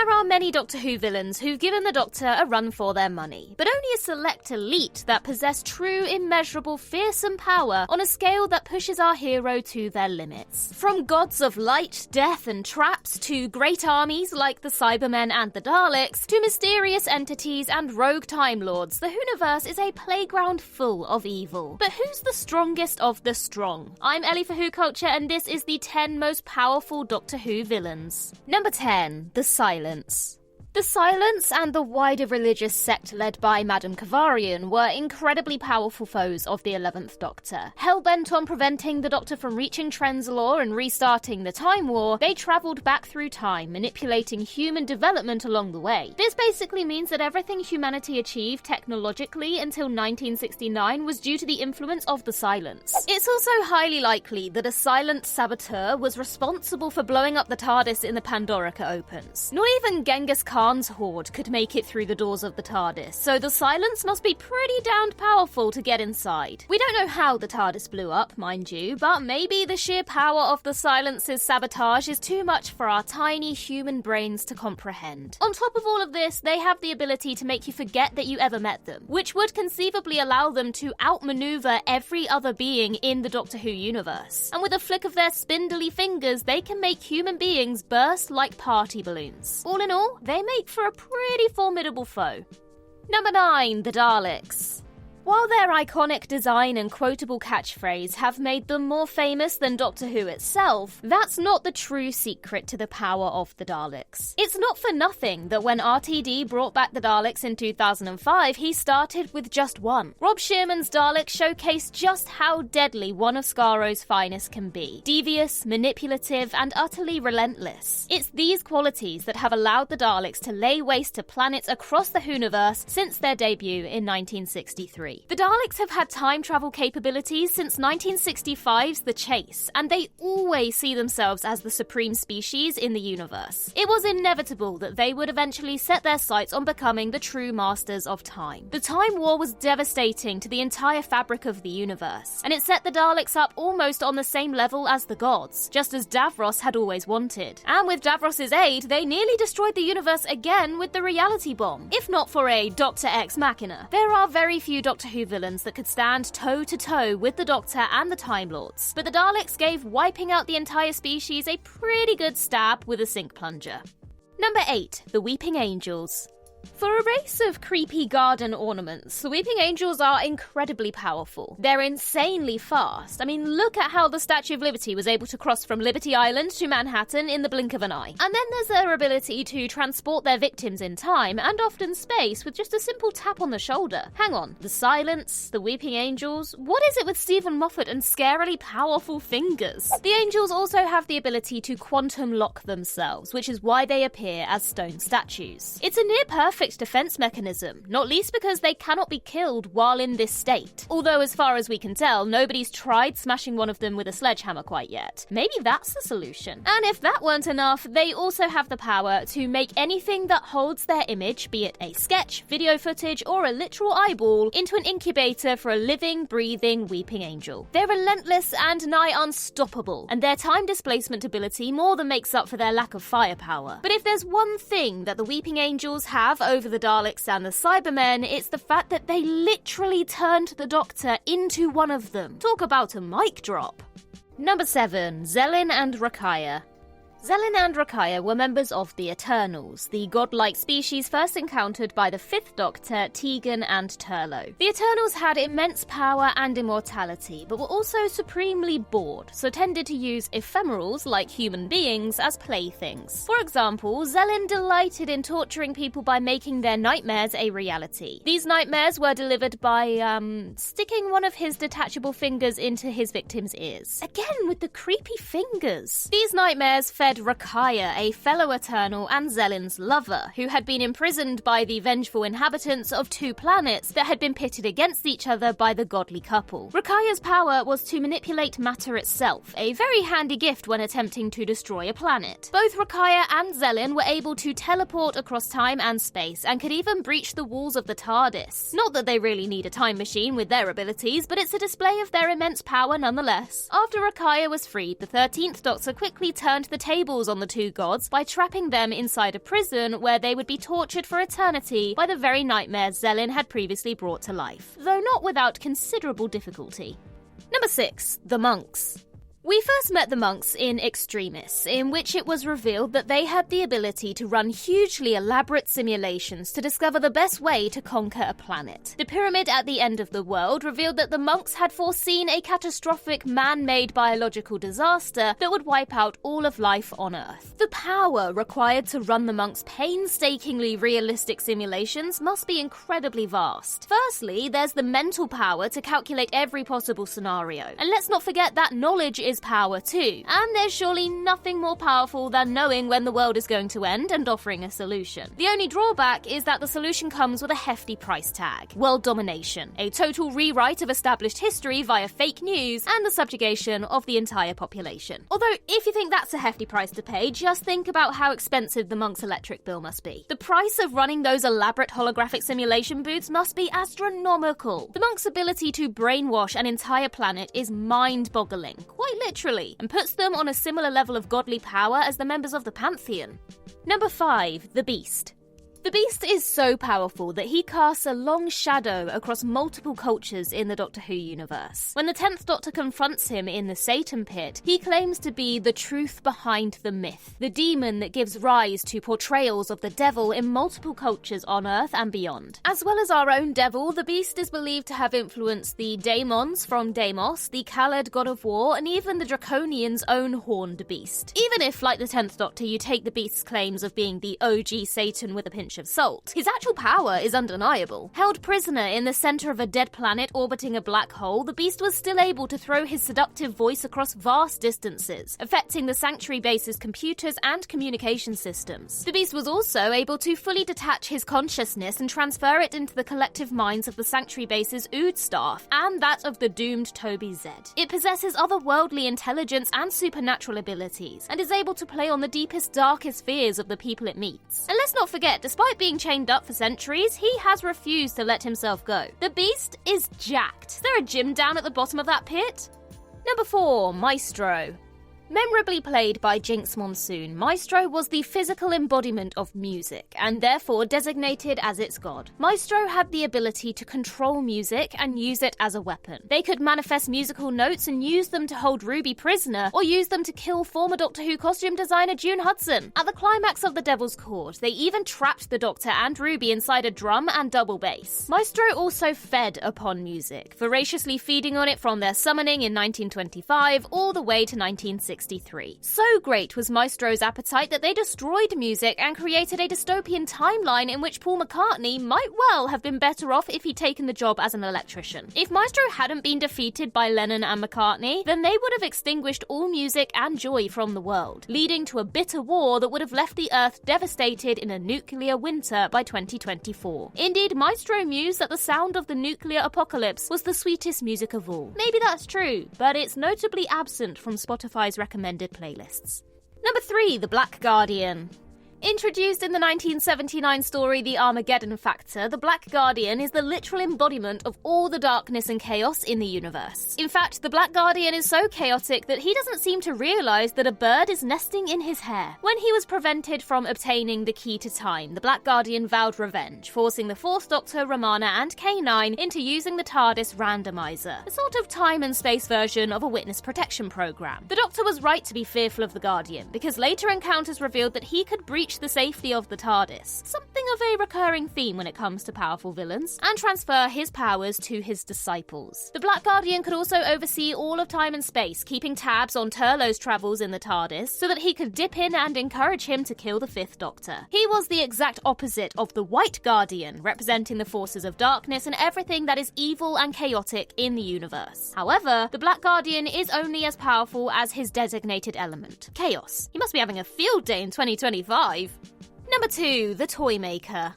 There are many Doctor Who villains who've given the Doctor a run for their money, but only a select elite that possess true, immeasurable, fearsome power on a scale that pushes our hero to their limits. From gods of light, death and traps, to great armies like the Cybermen and the Daleks, to mysterious entities and rogue Time Lords, the Whoniverse is a playground full of evil. But who's the strongest of the strong? I'm Ellie for Who Culture, and this is the 10 most powerful Doctor Who villains. Number 10. The Silence. The Silence and the wider religious sect led by Madame Kavarian were incredibly powerful foes of the 11th Doctor. Hell-bent on preventing the Doctor from reaching Trenzalore and restarting the Time War, they travelled back through time, manipulating human development along the way. This basically means that everything humanity achieved technologically until 1969 was due to the influence of the Silence. It's also highly likely that a silent saboteur was responsible for blowing up the TARDIS in the Pandorica Opens. Not even Genghis Khan's horde could make it through the doors of the TARDIS, so the Silence must be pretty damned powerful to get inside. We don't know how the TARDIS blew up, mind you, but maybe the sheer power of the Silence's sabotage is too much for our tiny human brains to comprehend. On top of all of this, they have the ability to make you forget that you ever met them, which would conceivably allow them to outmaneuver every other being in the Doctor Who universe. And with a flick of their spindly fingers, they can make human beings burst like party balloons. All in all, they make for a pretty formidable foe. Number 9. The Daleks. While their iconic design and quotable catchphrase have made them more famous than Doctor Who itself, that's not the true secret to the power of the Daleks. It's not for nothing that when RTD brought back the Daleks in 2005, he started with just one. Rob Shearman's Daleks showcased just how deadly one of Skaro's finest can be. Devious, manipulative, and utterly relentless. It's these qualities that have allowed the Daleks to lay waste to planets across the Whoniverse since their debut in 1963. The Daleks have had time travel capabilities since 1965's The Chase, and they always see themselves as the supreme species in the universe. It was inevitable that they would eventually set their sights on becoming the true masters of time. The Time War was devastating to the entire fabric of the universe, and it set the Daleks up almost on the same level as the gods, just as Davros had always wanted. And with Davros's aid, they nearly destroyed the universe again with the reality bomb, if not for a Dr. Ex Machina. There are very few Doctor Who villains that could stand toe-to-toe with the Doctor and the Time Lords, but the Daleks gave wiping out the entire species a pretty good stab with a sink plunger. Number 8. The Weeping Angels. For a race of creepy garden ornaments, the Weeping Angels are incredibly powerful. They're insanely fast. I mean, look at how the Statue of Liberty was able to cross from Liberty Island to Manhattan in the blink of an eye. And then there's their ability to transport their victims in time and often space with just a simple tap on the shoulder. Hang on, the Silence, the Weeping Angels, what is it with Stephen Moffat and scarily powerful fingers? The Angels also have the ability to quantum lock themselves, which is why they appear as stone statues. It's a near perfect defense mechanism, not least because they cannot be killed while in this state. Although, as far as we can tell, nobody's tried smashing one of them with a sledgehammer quite yet. Maybe that's the solution. And if that weren't enough, they also have the power to make anything that holds their image, be it a sketch, video footage, or a literal eyeball, into an incubator for a living, breathing Weeping Angel. They're relentless and nigh unstoppable, and their time displacement ability more than makes up for their lack of firepower. But if there's one thing that the Weeping Angels have over the Daleks and the Cybermen, it's the fact that they literally turned the Doctor into one of them. Talk about a mic drop. Number 7. Zellin and Rakaya. Zellin and Rakaya were members of the Eternals, the godlike species first encountered by the 5th Doctor, Tegan and Turlough. The Eternals had immense power and immortality, but were also supremely bored, so tended to use ephemerals, like human beings, as playthings. For example, Zellin delighted in torturing people by making their nightmares a reality. These nightmares were delivered by, sticking one of his detachable fingers into his victim's ears. Again, with the creepy fingers. These nightmares fed Rakaya, a fellow Eternal and Zellin's lover, who had been imprisoned by the vengeful inhabitants of 2 planets that had been pitted against each other by the godly couple. Rakaya's power was to manipulate matter itself, a very handy gift when attempting to destroy a planet. Both Rakaya and Zellin were able to teleport across time and space, and could even breach the walls of the TARDIS. Not that they really need a time machine with their abilities, but it's a display of their immense power nonetheless. After Rakaya was freed, the 13th Doctor quickly turned the tables tables on the two gods by trapping them inside a prison where they would be tortured for eternity by the very nightmares Zellin had previously brought to life, though not without considerable difficulty. Number 6. The Monks. We first met the monks in Extremis, in which it was revealed that they had the ability to run hugely elaborate simulations to discover the best way to conquer a planet. The pyramid at the end of the world revealed that the monks had foreseen a catastrophic man-made biological disaster that would wipe out all of life on Earth. The power required to run the monks' painstakingly realistic simulations must be incredibly vast. Firstly, there's the mental power to calculate every possible scenario. And let's not forget that knowledge is power too, and there's surely nothing more powerful than knowing when the world is going to end and offering a solution. The only drawback is that the solution comes with a hefty price tag: world domination, a total rewrite of established history via fake news, and the subjugation of the entire population. Although, if you think that's a hefty price to pay, just think about how expensive the monk's electric bill must be. The price of running those elaborate holographic simulation booths must be astronomical. The monk's ability to brainwash an entire planet is mind-boggling, quite literally, and puts them on a similar level of godly power as the members of the Pantheon. Number 5. The Beast. The Beast is so powerful that he casts a long shadow across multiple cultures in the Doctor Who universe. When the 10th Doctor confronts him in the Satan Pit, he claims to be the truth behind the myth, the demon that gives rise to portrayals of the devil in multiple cultures on Earth and beyond. As well as our own devil, the Beast is believed to have influenced the Daemons from Deimos, the Khaled god of war, and even the Draconians' own horned beast. Even if, like the 10th Doctor, you take the Beast's claims of being the OG Satan with a pinch of salt, his actual power is undeniable. Held prisoner in the center of a dead planet orbiting a black hole, the Beast was still able to throw his seductive voice across vast distances, affecting the Sanctuary base's computers and communication systems. The Beast was also able to fully detach his consciousness and transfer it into the collective minds of the Sanctuary base's Ood staff and that of the doomed Toby Z. It possesses otherworldly intelligence and supernatural abilities, and is able to play on the deepest, darkest fears of the people it meets. And let's not forget, despite being chained up for centuries, he has refused to let himself go. The Beast is jacked. Is there a gym down at the bottom of that pit? Number 4. Maestro. Memorably played by Jinx Monsoon, Maestro was the physical embodiment of music, and therefore designated as its god. Maestro had the ability to control music and use it as a weapon. They could manifest musical notes and use them to hold Ruby prisoner, or use them to kill former Doctor Who costume designer June Hudson. At the climax of the Devil's Court, they even trapped the Doctor and Ruby inside a drum and double bass. Maestro also fed upon music, voraciously feeding on it from their summoning in 1925 all the way to 1960. So great was Maestro's appetite that they destroyed music and created a dystopian timeline in which Paul McCartney might well have been better off if he'd taken the job as an electrician. If Maestro hadn't been defeated by Lennon and McCartney, then they would have extinguished all music and joy from the world, leading to a bitter war that would have left the Earth devastated in a nuclear winter by 2024. Indeed, Maestro mused that the sound of the nuclear apocalypse was the sweetest music of all. Maybe that's true, but it's notably absent from Spotify's recommended playlists. Number 3. The Black Guardian. Introduced in the 1979 story The Armageddon Factor, the Black Guardian is the literal embodiment of all the darkness and chaos in the universe. In fact, the Black Guardian is so chaotic that he doesn't seem to realise that a bird is nesting in his hair. When he was prevented from obtaining the key to time, the Black Guardian vowed revenge, forcing the Fourth Doctor, Romana and K9 into using the TARDIS randomizer, a sort of time and space version of a witness protection program. The Doctor was right to be fearful of the Guardian, because later encounters revealed that he could breach the safety of the TARDIS, something of a recurring theme when it comes to powerful villains, and transfer his powers to his disciples. The Black Guardian could also oversee all of time and space, keeping tabs on Turlough's travels in the TARDIS so that he could dip in and encourage him to kill the Fifth Doctor. He was the exact opposite of the White Guardian, representing the forces of darkness and everything that is evil and chaotic in the universe. However, the Black Guardian is only as powerful as his designated element, chaos. He must be having a field day in 2025. Number 2. The Toymaker.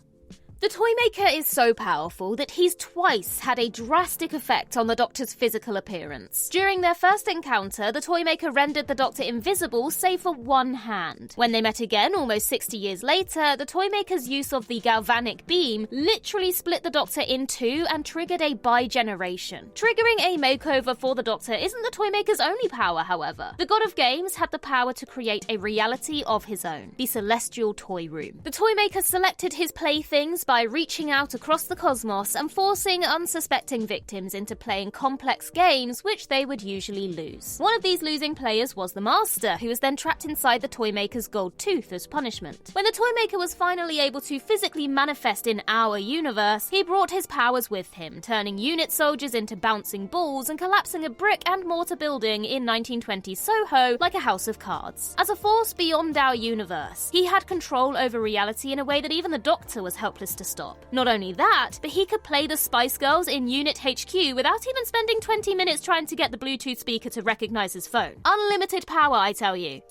The Toymaker is so powerful that he's twice had a drastic effect on the Doctor's physical appearance. During their first encounter, the Toymaker rendered the Doctor invisible save for one hand. When they met again almost 60 years later, the Toymaker's use of the galvanic beam literally split the Doctor in two and triggered a bi-generation. Triggering a makeover for the Doctor isn't the Toymaker's only power, however. The God of Games had the power to create a reality of his own, the Celestial Toy Room. The Toymaker selected his playthings by reaching out across the cosmos and forcing unsuspecting victims into playing complex games which they would usually lose. One of these losing players was the Master, who was then trapped inside the Toymaker's gold tooth as punishment. When the Toymaker was finally able to physically manifest in our universe, he brought his powers with him, turning unit soldiers into bouncing balls and collapsing a brick and mortar building in 1920 Soho like a house of cards. As a force beyond our universe, he had control over reality in a way that even the Doctor was helpless to stop. Not only that, but he could play the Spice Girls in Unit HQ without even spending 20 minutes trying to get the Bluetooth speaker to recognize his phone. Unlimited power, I tell you.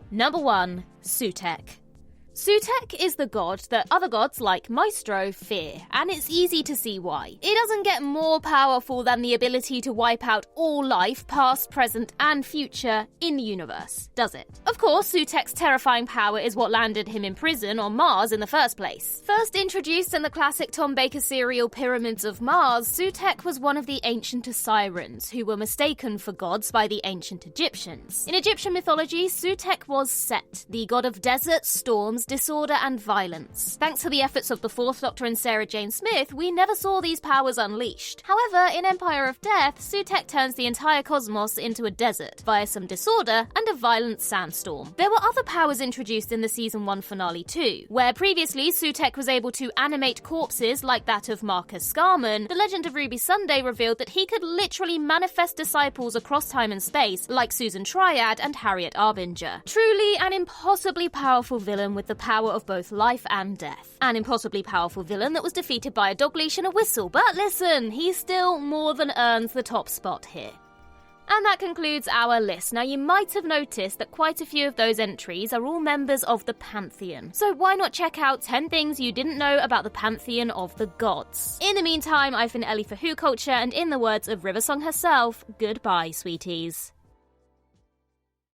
Number 1. Sutekh. Sutekh is the god that other gods like Maestro fear, and it's easy to see why. It doesn't get more powerful than the ability to wipe out all life, past, present, and future in the universe, does it? Of course, Sutekh's terrifying power is what landed him in prison on Mars in the first place. First introduced in the classic Tom Baker serial Pyramids of Mars, Sutekh was one of the ancient sirens, who were mistaken for gods by the ancient Egyptians. In Egyptian mythology, Sutekh was Set, the god of desert, storms, disorder, and violence. Thanks to the efforts of the Fourth Doctor and Sarah Jane Smith, we never saw these powers unleashed. However, in Empire of Death, Sutekh turns the entire cosmos into a desert, via some disorder and a violent sandstorm. There were other powers introduced in the Season 1 finale too, where previously Sutekh was able to animate corpses like that of Marcus Scarman. The Legend of Ruby Sunday revealed that he could literally manifest disciples across time and space, like Susan Triad and Harriet Arbinger. Truly an impossibly powerful villain with the power of both life and death. An impossibly powerful villain that was defeated by a dog leash and a whistle, but listen, he still more than earns the top spot here. And that concludes our list. Now, you might have noticed that quite a few of those entries are all members of the Pantheon. So why not check out 10 things you didn't know about the Pantheon of the Gods? In the meantime, I've been Ellie for Who Culture, and in the words of Riversong herself, goodbye, sweeties.